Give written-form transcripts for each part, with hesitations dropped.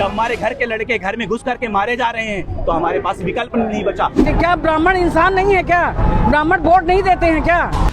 हमारे घर के लड़के घर में घुस करके मारे जा रहे हैं तो हमारे पास विकल्प नहीं बचा। क्या ब्राह्मण इंसान नहीं है क्या? ब्राह्मण वोट नहीं देते हैं क्या?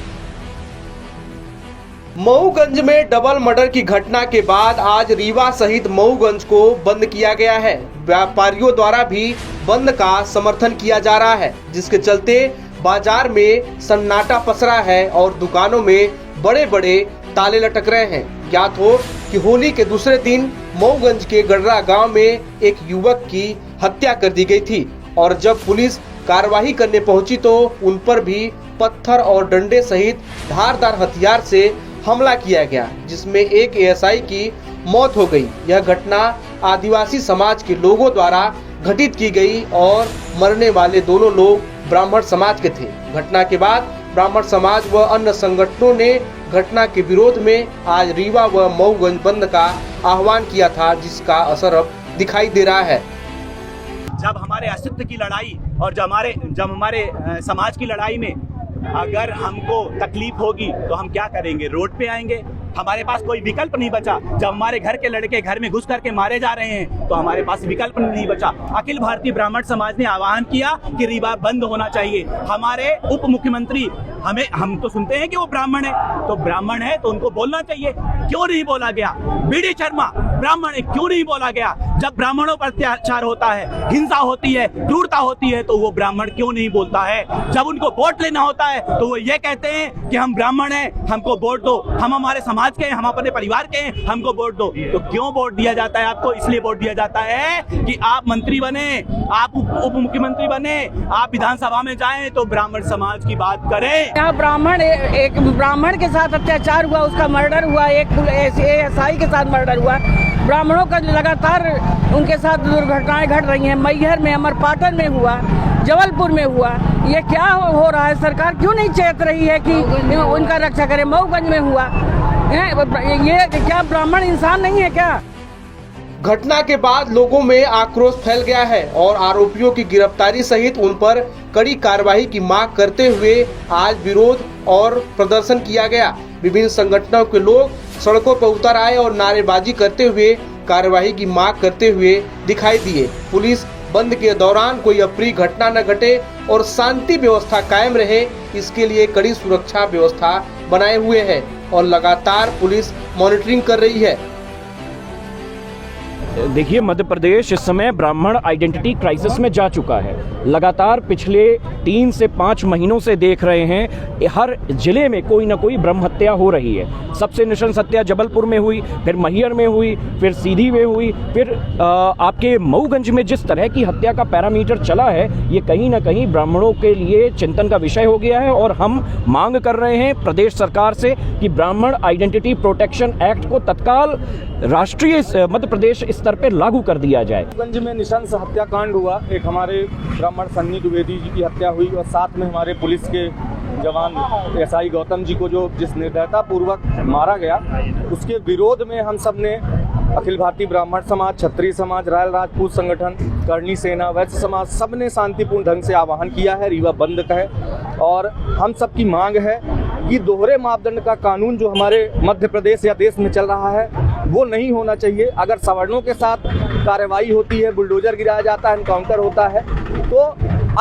मऊगंज में डबल मर्डर की घटना के बाद आज रीवा सहित मऊगंज को बंद किया गया है। व्यापारियों द्वारा भी बंद का समर्थन किया जा रहा है, जिसके चलते बाजार में सन्नाटा पसरा है और दुकानों में बड़े बड़े ताले लटक रहे हैं। ज्ञात हो कि होली के दूसरे दिन मऊगंज के गडरा गांव में एक युवक की हत्या कर दी गई थी और जब पुलिस कार्रवाई करने पहुंची तो उन पर भी पत्थर और डंडे सहित धारदार हथियार से हमला किया गया, जिसमें एक एएसआई की मौत हो गई। यह घटना आदिवासी समाज के लोगों द्वारा घटित की गई और मरने वाले दोनों लोग ब्राह्मण समाज के थे। घटना के बाद ब्राह्मण समाज व अन्य संगठनों ने घटना के विरोध में आज रीवा व मऊगंज बंद का आह्वान किया था, जिसका असर अब दिखाई दे रहा है। जब हमारे अस्तित्व की लड़ाई और जब हमारे समाज की लड़ाई में अगर हमको तकलीफ होगी तो हम क्या करेंगे? रोड पे आएंगे। हमारे पास कोई विकल्प नहीं बचा। जब हमारे घर के लड़के घर में घुस करके मारे जा रहे हैं तो हमारे पास विकल्प नहीं बचा। अखिल भारतीय ब्राह्मण समाज ने आह्वान किया कि रीवा बंद होना चाहिए। हमारे उप मुख्यमंत्री हम तो सुनते हैं कि वो ब्राह्मण है, तो ब्राह्मण है तो उनको बोलना चाहिए, क्यों नहीं बोला गया? बीडी शर्मा ब्राह्मण है, क्यों नहीं बोला गया? जब ब्राह्मणों पर अत्याचार होता है, हिंसा होती है, क्रूरता होती है तो वो ब्राह्मण क्यों नहीं बोलता है? जब उनको वोट लेना होता है तो वो ये कहते हैं कि हम ब्राह्मण हैं, हमको वोट दो, हम हमारे समाज के हैं, हम अपने परिवार के हैं, हमको वोट दो। तो क्यों वोट दिया जाता है आपको? इसलिए वोट दिया जाता है कि आप मंत्री बने, आप उप मुख्यमंत्री बने, आप विधानसभा में जाएं तो ब्राह्मण समाज की बात करें। यहाँ ब्राह्मण एक ब्राह्मण के साथ अत्याचार हुआ, उसका मर्डर हुआ, एक एएसआई के साथ मर्डर हुआ। ब्राह्मणों का लगातार उनके साथ दुर्घटनाएं घट रही हैं। मैहर में, अमरपाटन में हुआ, जबलपुर में हुआ। ये क्या हो रहा है? सरकार क्यों नहीं चेत रही है कि उनका रक्षा करे? मऊगंज में हुआ, ये क्या ब्राह्मण इंसान नहीं है क्या? घटना के बाद लोगों में आक्रोश फैल गया है और आरोपियों की गिरफ्तारी सहित उन पर कड़ी कार्रवाई की मांग करते हुए आज विरोध और प्रदर्शन किया गया। विभिन्न संगठनों के लोग सड़कों पर उतर आए और नारेबाजी करते हुए कार्रवाई की मांग करते हुए दिखाई दिए। पुलिस बंद के दौरान कोई अप्रिय घटना न घटे और शांति व्यवस्था कायम रहे, इसके लिए कड़ी सुरक्षा व्यवस्था बनाए हुए है और लगातार पुलिस मॉनिटरिंग कर रही है। देखिए, मध्य प्रदेश इस समय ब्राह्मण आइडेंटिटी क्राइसिस में जा चुका है। लगातार पिछले 3 से 5 महीनों से देख रहे हैं हर जिले में कोई ना कोई ब्रह्म हत्या हो रही है। सबसे नृशंस हत्या जबलपुर में हुई, फिर मैहर में हुई, फिर सीधी में हुई, फिर आपके मऊगंज में जिस तरह की हत्या का पैरामीटर चला है, ये कहीं ना कहीं ब्राह्मणों के लिए चिंतन का विषय हो गया है। और हम मांग कर रहे हैं प्रदेश सरकार से कि ब्राह्मण आइडेंटिटी प्रोटेक्शन एक्ट को तत्काल राष्ट्रीय मध्य प्रदेश स्तर पर लागू कर दिया जाए। मऊगंज में नृशंस हत्याकांड हुआ, एक हमारे ब्राह्मण सन्नी द्विवेदी जी की हत्या हुई और साथ में हमारे पुलिस के जवान एसआई गौतम जी को जिस निर्दयता पूर्वक मारा गया, उसके विरोध में हम सब ने अखिल भारतीय ब्राह्मण समाज, क्षत्रिय समाज, रायल राजपूत संगठन, करणी सेना, वैश्य समाज, सब ने शांतिपूर्ण ढंग से आह्वान किया है रीवा बंद का है। और हम सब की मांग है कि दोहरे मापदंड का कानून जो हमारे मध्य प्रदेश या देश में चल रहा है वो नहीं होना चाहिए। अगर सवर्णों के साथ कार्रवाई होती है, बुलडोजर गिराया जाता है, एनकाउंटर होता है, तो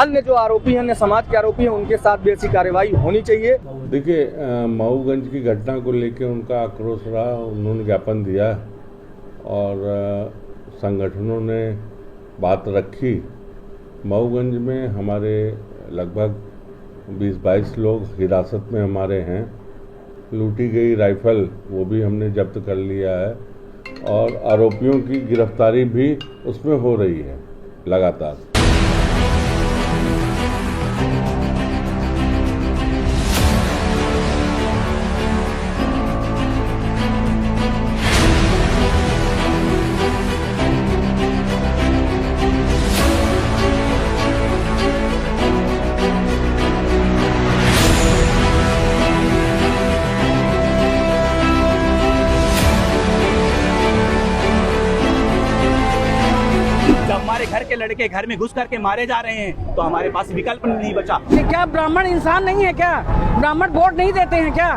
अन्य जो आरोपी हैं, अन्य समाज के आरोपी हैं, उनके साथ भी ऐसी कार्रवाई होनी चाहिए। देखिए, मऊगंज की घटना को लेकर उनका आक्रोश रहा, उन्होंने ज्ञापन दिया और संगठनों ने बात रखी। मऊगंज में हमारे लगभग 20-22 लोग हिरासत में हमारे हैं। लूटी गई राइफल वो भी हमने जब्त कर लिया है और आरोपियों की गिरफ्तारी भी उसमें हो रही है लगातार। हमारे घर के लड़के घर में घुस करके मारे जा रहे हैं तो हमारे पास विकल्प नहीं बचा। क्या ब्राह्मण इंसान नहीं है क्या? ब्राह्मण वोट नहीं देते हैं क्या?